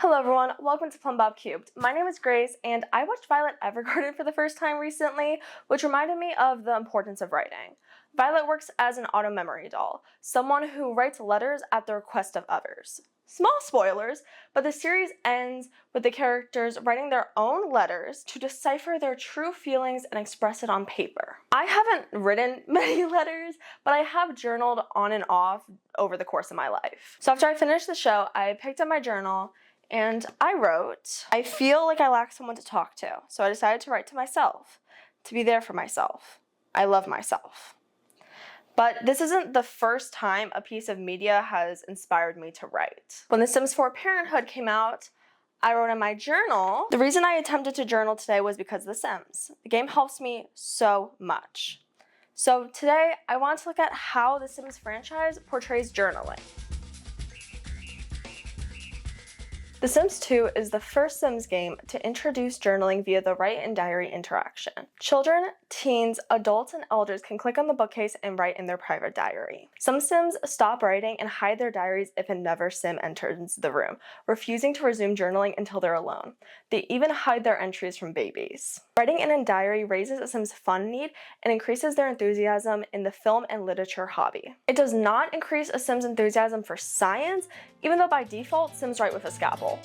Hello everyone, welcome to Plumbob Cubed. My name is Grace and I watched Violet Evergarden for the first time recently, which reminded me of the importance of writing. Violet works as an auto-memory doll, someone who writes letters at the request of others. Small spoilers, but the series ends with the characters writing their own letters to decipher their true feelings and express it on paper. I haven't written many letters, but I have journaled on and off over the course of my life. So after I finished the show, I picked up my journal and I wrote, I feel like I lack someone to talk to, so I decided to write to myself, to be there for myself. I love myself. But this isn't the first time a piece of media has inspired me to write. When The Sims 4 Parenthood came out, I wrote in my journal. The reason I attempted to journal today was because of The Sims. The game helps me so much. So today, I want to look at how The Sims franchise portrays journaling. The Sims 2 is the first Sims game to introduce journaling via the write and diary interaction. Children, teens, adults, and elders can click on the bookcase and write in their private diary. Some Sims stop writing and hide their diaries if another Sim enters the room, refusing to resume journaling until they're alone. They even hide their entries from babies. Writing in a diary raises a Sim's fun need and increases their enthusiasm in the film and literature hobby. It does not increase a Sim's enthusiasm for science, even though by default, Sims write with a scalpel.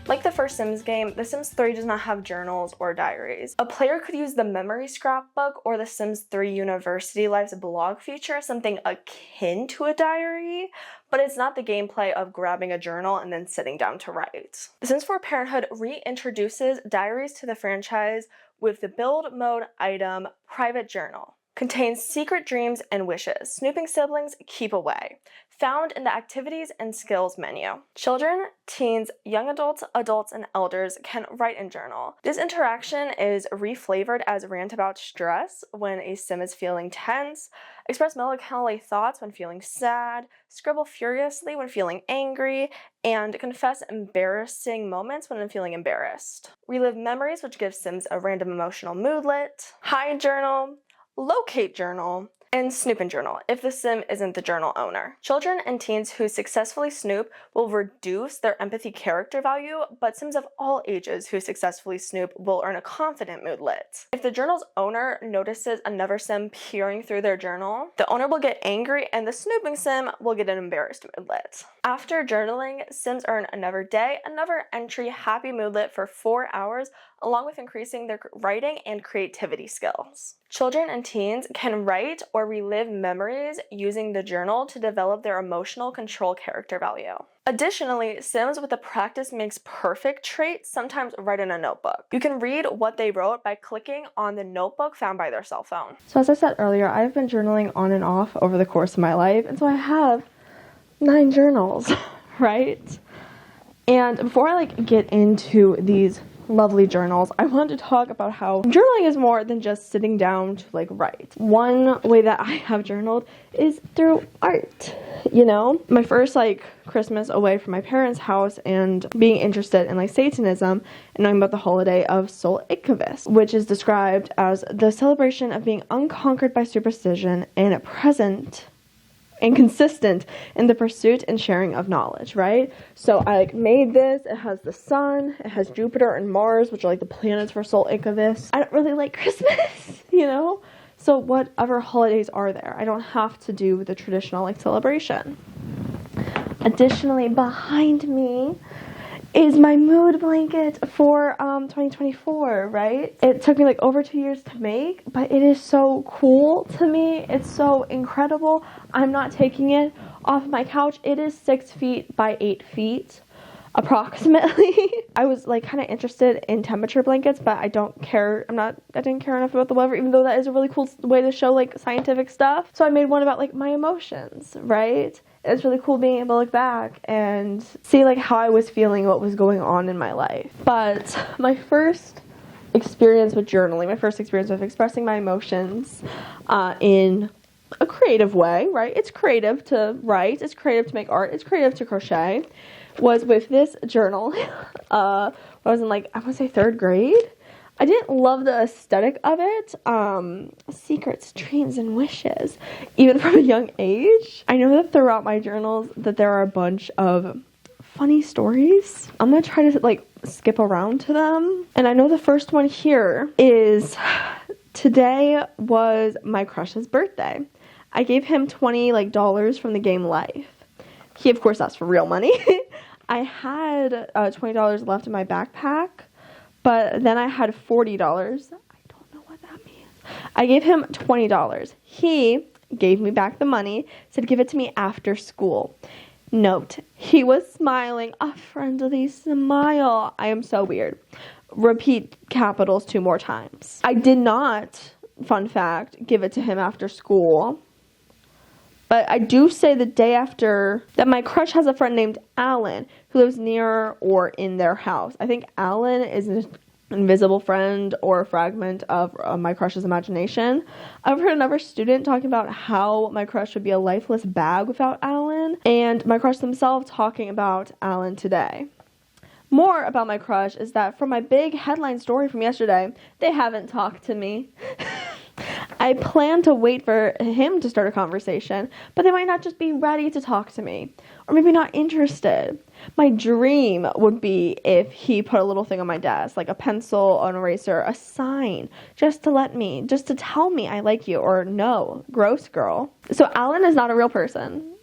Like the first Sims game, The Sims 3 does not have journals or diaries. A player could use the memory scrapbook or the Sims 3 University Life's blog feature, something akin to a diary, but it's not the gameplay of grabbing a journal and then sitting down to write. The Sims 4 Parenthood reintroduces diaries to the franchise with the build mode item Private Journal. Contains secret dreams and wishes. Snooping siblings keep away. Found in the activities and skills menu. Children, teens, young adults, and elders can write and journal. This interaction is reflavored as rant about stress when a Sim is feeling tense, express melancholy thoughts when feeling sad, scribble furiously when feeling angry, and confess embarrassing moments when I'm feeling embarrassed. Relive memories, which gives Sims a random emotional moodlet. Hide journal, locate journal, and snoop and journal if the Sim isn't the journal owner. Children and teens who successfully snoop will reduce their empathy character value, but Sims of all ages who successfully snoop will earn a confident moodlet. If the journal's owner notices another Sim peering through their journal, the owner will get angry and the snooping Sim will get an embarrassed moodlet. After journaling, Sims earn another day, another entry happy moodlet for 4 hours, along with increasing their writing and creativity skills. Children and teens can write or relive memories using the journal to develop their emotional control character value. Additionally, Sims with a practice makes perfect trait sometimes write in a notebook. You can read what they wrote by clicking on the notebook found by their cell phone. So as I said earlier, I've been journaling on and off over the course of my life, and so I have 9 journals, right? And before I get into these lovely journals, I wanted to talk about how journaling is more than just sitting down to write. One way that I have journaled is through art. You know, my first Christmas away from my parents' house and being interested in Satanism and knowing about the holiday of Sol Ikavist, which is described as the celebration of being unconquered by superstition and present and consistent in the pursuit and sharing of knowledge, right? So I made this. It has the sun, it has Jupiter and Mars, which are the planets for Sol Ikavist. I don't really like Christmas, you know? So whatever holidays are there, I don't have to do the traditional celebration. Additionally, behind me is my mood blanket for 2024, right? It took me over 2 years to make, but it is so cool to me. It's so incredible. I'm not taking it off my couch. It is 6 feet by 8 feet, approximately. I was kind of interested in temperature blankets, but I didn't care enough about the weather, even though that is a really cool way to show scientific stuff. So I made one about my emotions, right? It's really cool being able to look back and see how I was feeling, what was going on in my life. But my first experience with journaling, my first experience with expressing my emotions in a creative way, right? It's creative to write, it's creative to make art, it's creative to crochet, was with this journal. I was in I want to say 3rd grade. I didn't love the aesthetic of it. Secrets, dreams, and wishes, even from a young age. I know that throughout my journals that there are a bunch of funny stories. I'm gonna try to like skip around to them. And I know the first one here is, today was my crush's birthday. I gave him $20 from the game Life. He of course asked for real money. I had $20 left in my backpack, but then I had $40. I don't know what that means. I gave him $20. He gave me back the money, said give it to me after school. Note, he was smiling, a friendly smile. I am so weird. Repeat capitals 2 more times. I did not, fun fact, give it to him after school. But I do say the day after that my crush has a friend named Alan who lives near or in their house. I think Alan is an invisible friend or a fragment of my crush's imagination. I've heard another student talking about how my crush would be a lifeless bag without Alan, and my crush themselves talking about Alan today. More about my crush is that from my big headline story from yesterday, they haven't talked to me. I plan to wait for him to start a conversation, but they might not just be ready to talk to me, or maybe not interested. My dream would be if he put a little thing on my desk, like a pencil, an eraser, a sign, just to tell me I like you, or no, gross girl. So Alan is not a real person.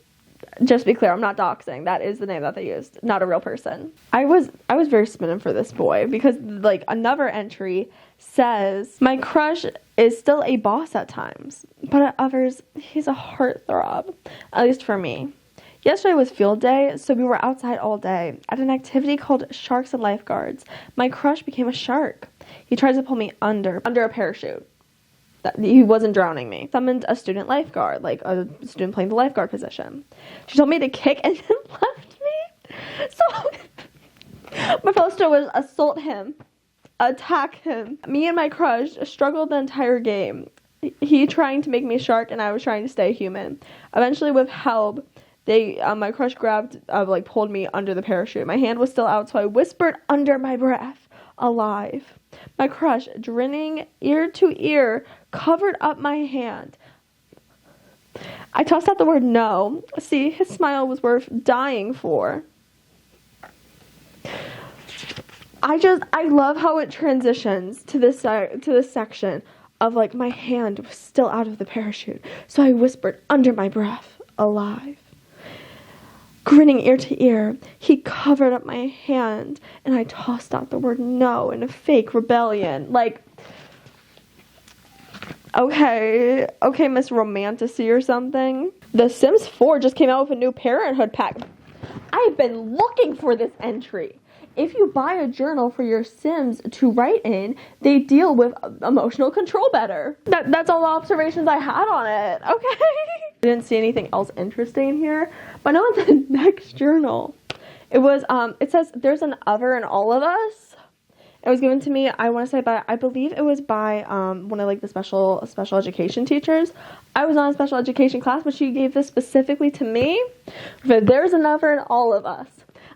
Just to be clear, I'm not doxing. That is the name that they used. Not a real person. I was very smitten for this boy because like another entry says my crush is still a boss at times, but at others he's a heartthrob. At least for me. Yesterday was field day, so we were outside all day at an activity called Sharks and Lifeguards. My crush became a shark. He tried to pull me under a parachute. He wasn't drowning me. Summoned a student lifeguard, like a student playing the lifeguard position. She told me to kick and then left me. So my fellow student was assault him, attack him. Me and my crush struggled the entire game. He trying to make me a shark and I was trying to stay human. Eventually with help, my crush pulled me under the parachute. My hand was still out, so I whispered under my breath, alive. My crush, grinning ear to ear, covered up my hand. I tossed out the word no. See, his smile was worth dying for. I love how it transitions to this section of like my hand was still out of the parachute. So I whispered under my breath, alive. Grinning ear to ear, he covered up my hand, and I tossed out the word no in a fake rebellion. Like, okay, Miss Romanticy or something. The Sims 4 just came out with a new Parenthood pack. I've been looking for this entry. If you buy a journal for your Sims to write in, they deal with emotional control better. That's all the observations I had on it, okay? I didn't see anything else interesting here, but now in the next journal, it says, there's an other in all of us. It was given to me, I want to say I believe it was by one of like the special education teachers. I was on a special education class, but she gave this specifically to me. But there's another in all of us.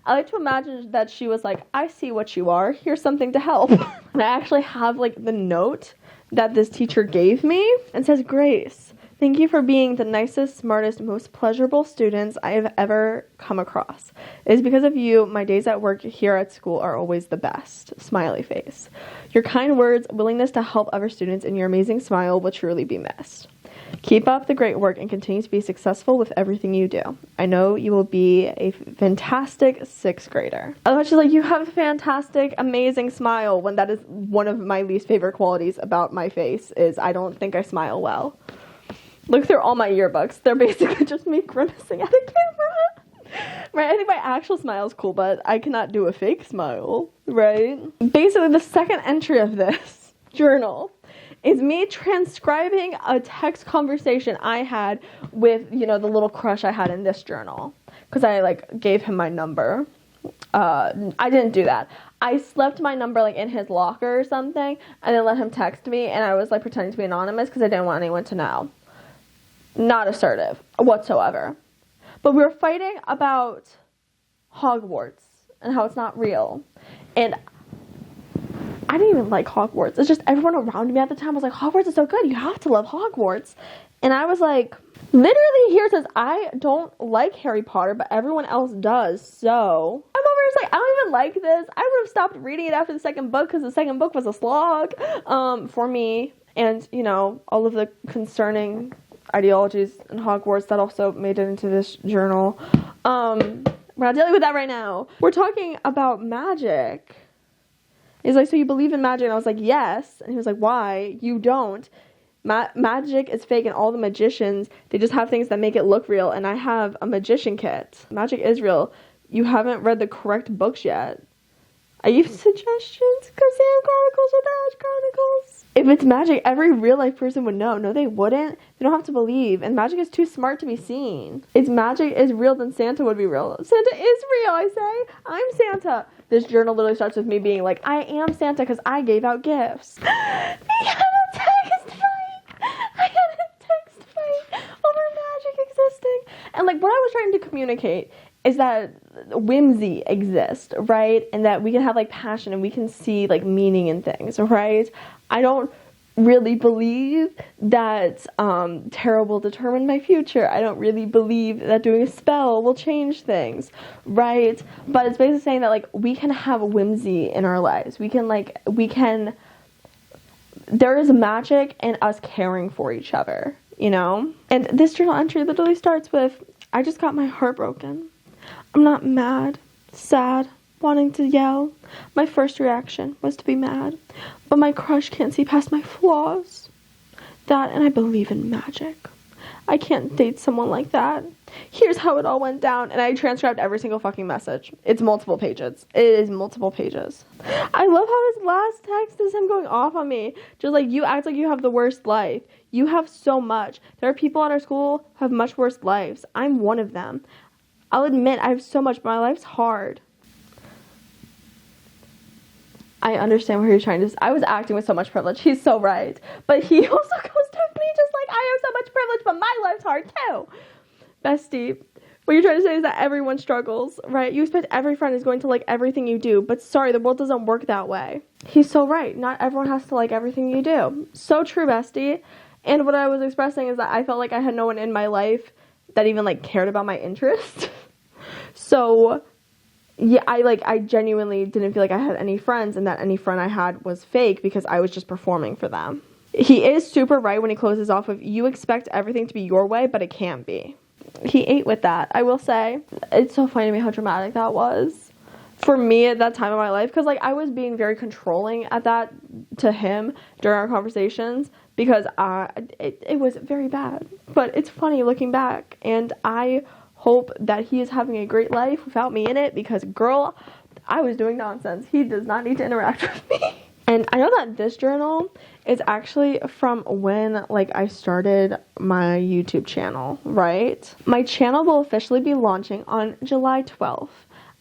I like to imagine that she was like, I see what you are. Here's something to help. And I actually have like the note that this teacher gave me and says, Grace, thank you for being the nicest, smartest, most pleasurable students I have ever come across. It is because of you, my days at work here at school are always the best. Smiley face. Your kind words, willingness to help other students, and your amazing smile will truly be missed. Keep up the great work and continue to be successful with everything you do. I know you will be a fantastic 6th grader. Otherwise, she's like, you have a fantastic, amazing smile, when that is one of my least favorite qualities about my face, is I don't think I smile well. Look through all my yearbooks. They're basically just me grimacing at a camera. Right? I think my actual smile is cool, but I cannot do a fake smile. Right? Basically, the second entry of this journal is me transcribing a text conversation I had with, the little crush I had in this journal. Because I, gave him my number. I didn't do that. I slept my number, in his locker or something, and then let him text me, and I was, pretending to be anonymous because I didn't want anyone to know. Not assertive whatsoever. But we were fighting about Hogwarts and how it's not real. And I didn't even like Hogwarts. It's just everyone around me at the time was like, Hogwarts is so good. You have to love Hogwarts. And I was like, literally here it says, I don't like Harry Potter, but everyone else does. So I'm over here like, I don't even like this. I would have stopped reading it after the second book because the second book was a slog for me. And, you know, all of the concerning ideologies in Hogwarts that also made it into this journal. We're not dealing with that right now. We're talking about magic. He's like, so you believe in magic? And I was like, yes. And he was like, why? You don't. Magic is fake, and all the magicians, they just have things that make it look real. And I have a magician kit. Magic is real. You haven't read the correct books yet. I give suggestions because Sam Chronicles or the Ash Chronicles. If it's magic, every real life person would know. No, they wouldn't. They don't have to believe. And magic is too smart to be seen. If magic is real, then Santa would be real. Santa is real, I say. I'm Santa. This journal literally starts with me being like, I am Santa because I gave out gifts. We had a text fight. I had a text fight over magic existing. And like what I was trying to communicate is that whimsy exists, right? And that we can have like passion and we can see like meaning in things, right? I don't really believe that tarot will determine my future. I don't really believe that doing a spell will change things, right? But it's basically saying that like we can have whimsy in our lives. There is magic in us caring for each other, you know? And this journal entry literally starts with, I just got my heart broken. I'm not mad, sad, wanting to yell. My first reaction was to be mad, but my crush can't see past my flaws. That, and I believe in magic. I can't date someone like that. Here's how it all went down. And I transcribed every single fucking message. It's multiple pages. It is multiple pages. I love how his last text is him going off on me. Just like, you act like you have the worst life. You have so much. There are people at our school who have much worse lives. I'm one of them. I'll admit I have so much, but my life's hard. I understand what you're trying to say. I was acting with so much privilege. He's so right. But he also goes to me just like, I have so much privilege, but my life's hard too. Bestie, what you're trying to say is that everyone struggles, right? You expect every friend is going to like everything you do, but sorry, the world doesn't work that way. He's so right. Not everyone has to like everything you do. So true, bestie. And what I was expressing is that I felt like I had no one in my life that even like cared about my interest. So yeah, I genuinely didn't feel like I had any friends, and that any friend I had was fake because I was just performing for them. He is super right when he closes off with, you expect everything to be your way, but it can't be. He ate with that, I will say. It's so funny to me how dramatic that was for me at that time of my life, because like I was being very controlling at that to him during our conversations, because it was very bad. But it's funny looking back, and I hope that he is having a great life without me in it, because girl, I was doing nonsense. He does not need to interact with me. And I know that this journal is actually from when like I started my YouTube channel, right? My channel will officially be launching on July 12th.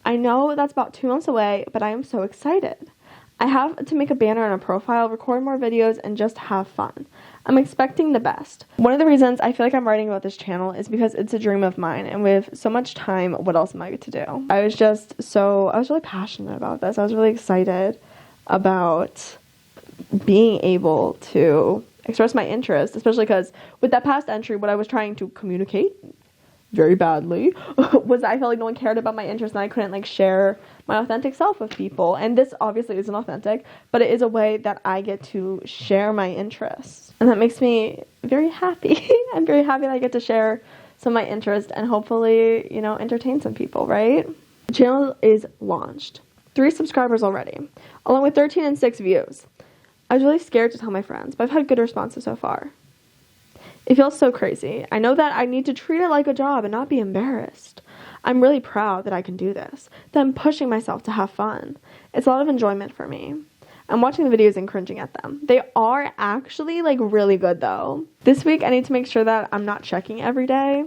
I know that's about 2 months away, but I am so excited. I have to make a banner and a profile, record more videos, and just have fun. I'm expecting the best. One of the reasons I feel like I'm writing about this channel is because it's a dream of mine, and with so much time, what else am I to do? I was really passionate about this. I was really excited about being able to express my interest, especially because with that past entry, what I was trying to communicate very badly was that I felt like no one cared about my interest, and I couldn't like share my authentic self with people. And this obviously isn't authentic, but it is a way that I get to share my interests, and that makes me very happy. I'm very happy that I get to share some of my interests and hopefully, you know, entertain some people, right? The channel is launched. 3 subscribers already, along with 13 and 6 views. I was really scared to tell my friends, but I've had good responses so far. It feels so crazy. I know that I need to treat it like a job and not be embarrassed. I'm really proud that I can do this, that I'm pushing myself to have fun. It's a lot of enjoyment for me. I'm watching the videos and cringing at them. They are actually like really good though. This week I need to make sure that I'm not checking every day,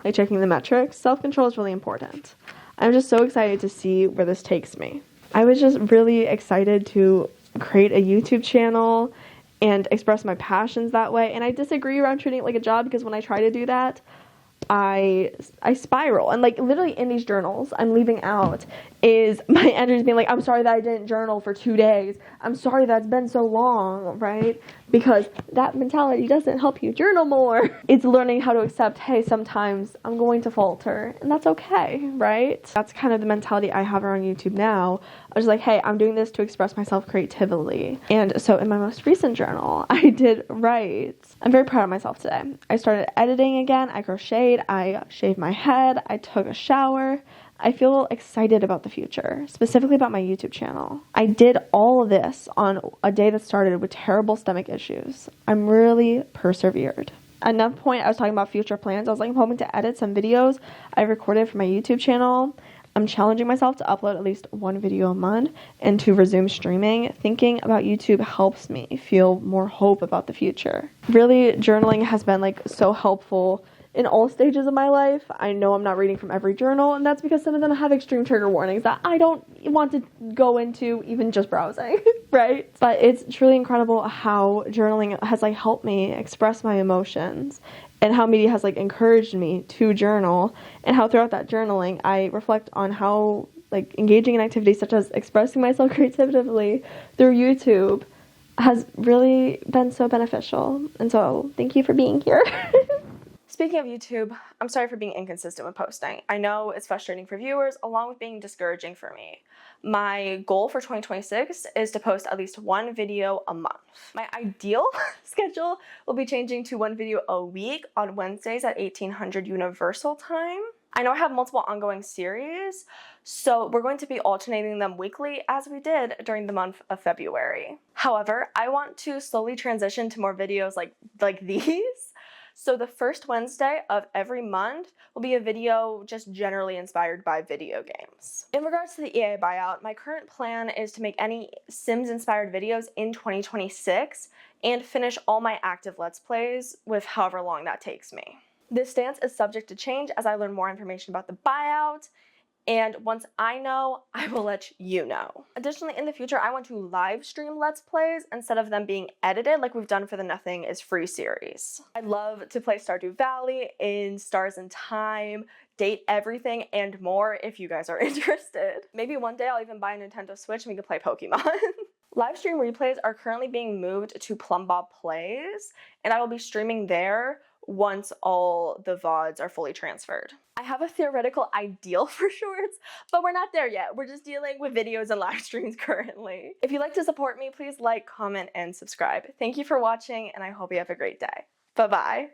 like checking the metrics. Self-control is really important. I'm just so excited to see where this takes me. I was just really excited to create a YouTube channel and express my passions that way. And I disagree around treating it like a job, because when I try to do that, I spiral. And like literally in these journals, I'm leaving out is my energy being like, I'm sorry that I didn't journal for 2 days. I'm sorry that's been so long, right? Because that mentality doesn't help you journal more. It's learning how to accept, hey, sometimes I'm going to falter, and that's okay, right? That's kind of the mentality I have around YouTube now. I was like, hey, I'm doing this to express myself creatively. And so in my most recent journal, I did write. I'm very proud of myself today. I started editing again. I crocheted. I shaved my head. I took a shower. I feel excited about the future, specifically about my YouTube channel. I did all of this on a day that started with terrible stomach issues. I'm really persevered. At another point, I was talking about future plans. I was like, I'm hoping to edit some videos I recorded for my YouTube channel. I'm challenging myself to upload at least one video a month and to resume streaming. Thinking about YouTube helps me feel more hope about the future. Really, journaling has been like so helpful in all stages of my life. I know I'm not reading from every journal, and that's because some of them have extreme trigger warnings that I don't want to go into even just browsing, right? But it's truly incredible how journaling has like helped me express my emotions, and how media has like encouraged me to journal, and how throughout that journaling I reflect on how like engaging in activities such as expressing myself creatively through YouTube has really been so beneficial. And so thank you for being here. Speaking of YouTube, I'm sorry for being inconsistent with posting. I know it's frustrating for viewers, along with being discouraging for me. My goal for 2026 is to post at least one video a month. My ideal schedule will be changing to one video a week on Wednesdays at 1800 Universal Time. I know I have multiple ongoing series, so we're going to be alternating them weekly as we did during the month of February. However, I want to slowly transition to more videos like these. So the first Wednesday of every month will be a video just generally inspired by video games. In regards to the EA buyout, my current plan is to make any Sims-inspired videos in 2026 and finish all my active Let's Plays with however long that takes me. This stance is subject to change as I learn more information about the buyout, and once I know, I will let you know. Additionally, in the future, I want to live stream Let's Plays instead of them being edited like we've done for the Nothing is Free series. I'd love to play Stardew Valley in Stars in Time, date everything, and more if you guys are interested. Maybe one day I'll even buy a Nintendo Switch and we can play Pokemon. Live stream replays are currently being moved to Plumbob Plays, and I will be streaming there once all the VODs are fully transferred. I have a theoretical ideal for shorts, but we're not there yet. We're just dealing with videos and live streams currently. If you'd like to support me, please like, comment, and subscribe. Thank you for watching, and I hope you have a great day. Bye-bye.